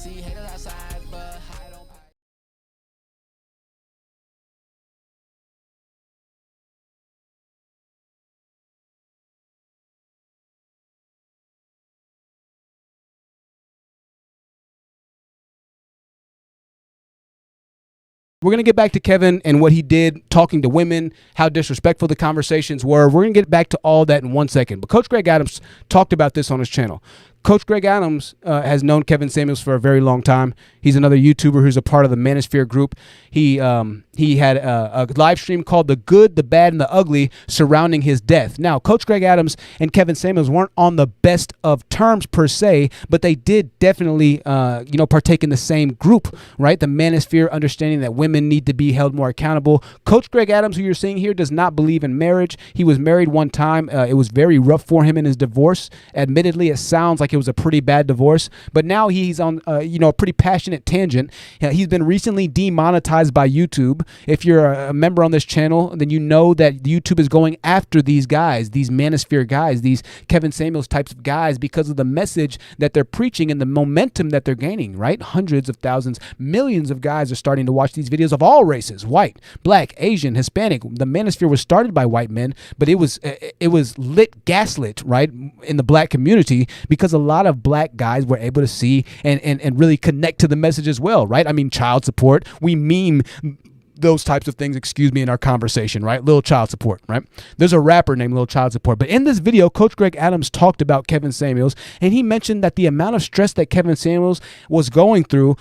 We're going to get back to Kevin and what he did talking to women, how disrespectful the conversations were. We're going to get back to all that in 1 second. But Coach Greg Adams talked about this on his channel. Coach Greg Adams has known Kevin Samuels for a very long time. He's another YouTuber who's a part of the Manosphere group. He had a live stream called The Good, the Bad, and the Ugly surrounding his death. Now, Coach Greg Adams and Kevin Samuels weren't on the best of terms per se, but they did definitely partake in the same group, right? The Manosphere, understanding that women need to be held more accountable. Coach Greg Adams, who you're seeing here, does not believe in marriage. He was married one time. It was very rough for him in his divorce. Admittedly, it sounds like it was a pretty bad divorce, but now he's on a pretty passionate tangent. He's been recently demonetized by YouTube. If you're a member on this channel, then you know that YouTube is going after these guys, these Manosphere guys, these Kevin Samuels types of guys, because of the message that they're preaching and the momentum that they're gaining, right? Hundreds of thousands, millions of guys are starting to watch these videos of all races: white, black, Asian, Hispanic. The Manosphere was started by white men, but it was gaslit, right, in the black community, because a lot of black guys were able to see and really connect to the message as well, right? I mean, child support, we meme those types of things, in our conversation, right? Lil Child Support, right? There's a rapper named Lil Child Support. But in this video, Coach Greg Adams talked about Kevin Samuels, and he mentioned that the amount of stress that Kevin Samuels was going through,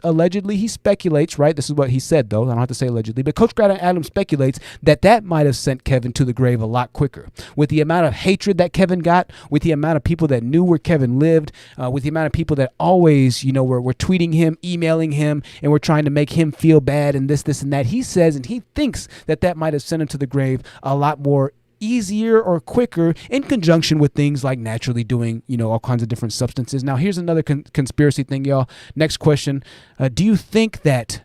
allegedly he speculates, right? This is what he said, though. I don't have to say allegedly, but Coach Greg Adams speculates that might have sent Kevin to the grave a lot quicker. With the amount of hatred that Kevin got, with the amount of people that knew where Kevin lived, with the amount of people that always, were tweeting him, emailing him, and were trying to make him feel bad and this and that. He says, and he thinks that might have sent him to the grave a lot more easier or quicker, in conjunction with things like naturally doing, all kinds of different substances. Now, here's another conspiracy thing, y'all. Next question. Do you think that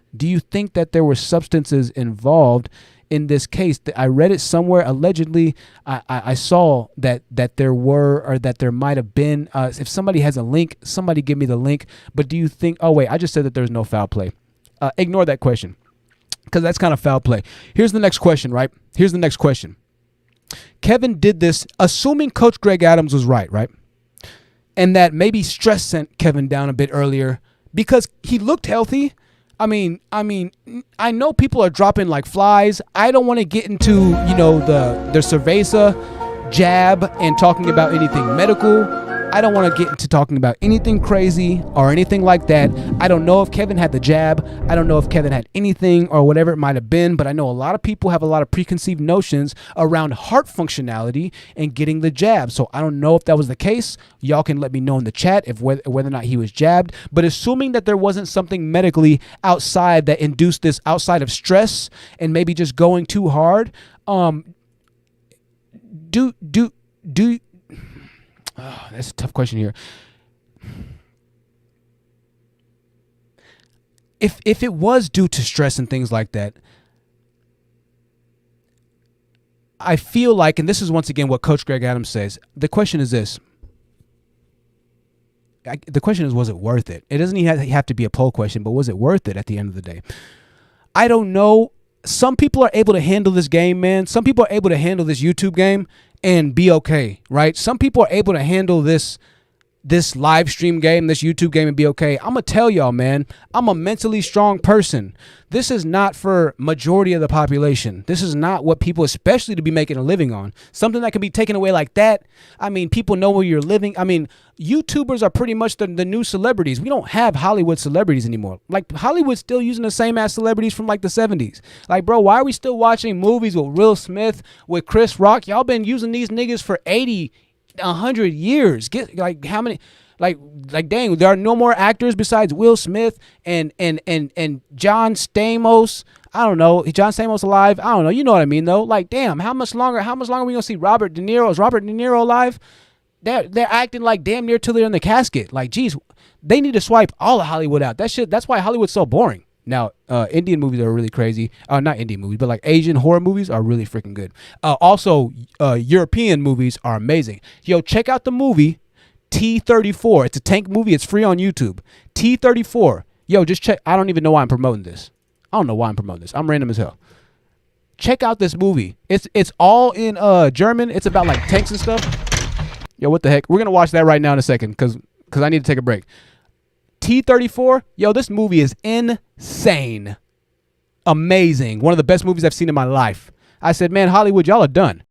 there were substances involved in this case? I read it somewhere. Allegedly, I saw that there were, or that there might have been. If somebody has a link, somebody give me the link. But do you think, oh wait, I just said that there's no foul play. Ignore that question, because that's kind of foul play. Here's the next question, right? Here's the next question. Kevin did this assuming Coach Greg Adams was right? And that maybe stress sent Kevin down a bit earlier because he looked healthy. I mean, I know people are dropping like flies. I don't want to get into, the cerveza jab and talking about anything medical. I don't want to get into talking about anything crazy or anything like that. I don't know if Kevin had the jab. I don't know if Kevin had anything or whatever it might have been, but I know a lot of people have a lot of preconceived notions around heart functionality and getting the jab. So I don't know if that was the case. Y'all can let me know in the chat if whether or not he was jabbed. But assuming that there wasn't something medically outside that induced this, outside of stress and maybe just going too hard, oh, that's a tough question here. If it was due to stress and things like that, I feel like, and this is once again what Coach Greg Adams says, the question is this. The question is, was it worth it? It doesn't even have to be a poll question, but was it worth it at the end of the day? I don't know. Some people are able to handle this game, man. Some people are able to handle this YouTube game and be okay, right? Some people are able to handle this live stream game, this YouTube game, and be okay. I'm going to tell y'all, man, I'm a mentally strong person. This is not for majority of the population. This is not what people, especially to be making a living on. Something that can be taken away like that. I mean, people know where you're living. I mean, YouTubers are pretty much the new celebrities. We don't have Hollywood celebrities anymore. Like, Hollywood's still using the same ass celebrities from like the 70s. Like, bro, why are we still watching movies with Will Smith, with Chris Rock? Y'all been using these niggas for 80, 100 years. Get like how many? Like dang, there are no more actors besides Will Smith and John Stamos. I don't know. Is John Stamos alive? I don't know. You know what I mean though. Like, damn, how much longer are we gonna see Robert De Niro? Is Robert De Niro alive? They're acting like damn near till they're in the casket. Like, geez, they need to swipe all of Hollywood out. That's why Hollywood's so boring. Now, Indian movies are really crazy. Not Indian movies, but like Asian horror movies are really freaking good. Also, European movies are amazing. Yo, check out the movie T-34. It's a tank movie. It's free on YouTube. T-34. Yo, just check. I don't even know why I'm promoting this. I don't know why I'm promoting this. I'm random as hell. Check out this movie. It's all in German. It's about like tanks and stuff. Yo, what the heck? We're going to watch that right now in a second because I need to take a break. T-34. Yo, this movie is insane. Amazing. One of the best movies I've seen in my life. I said, man, Hollywood, y'all are done.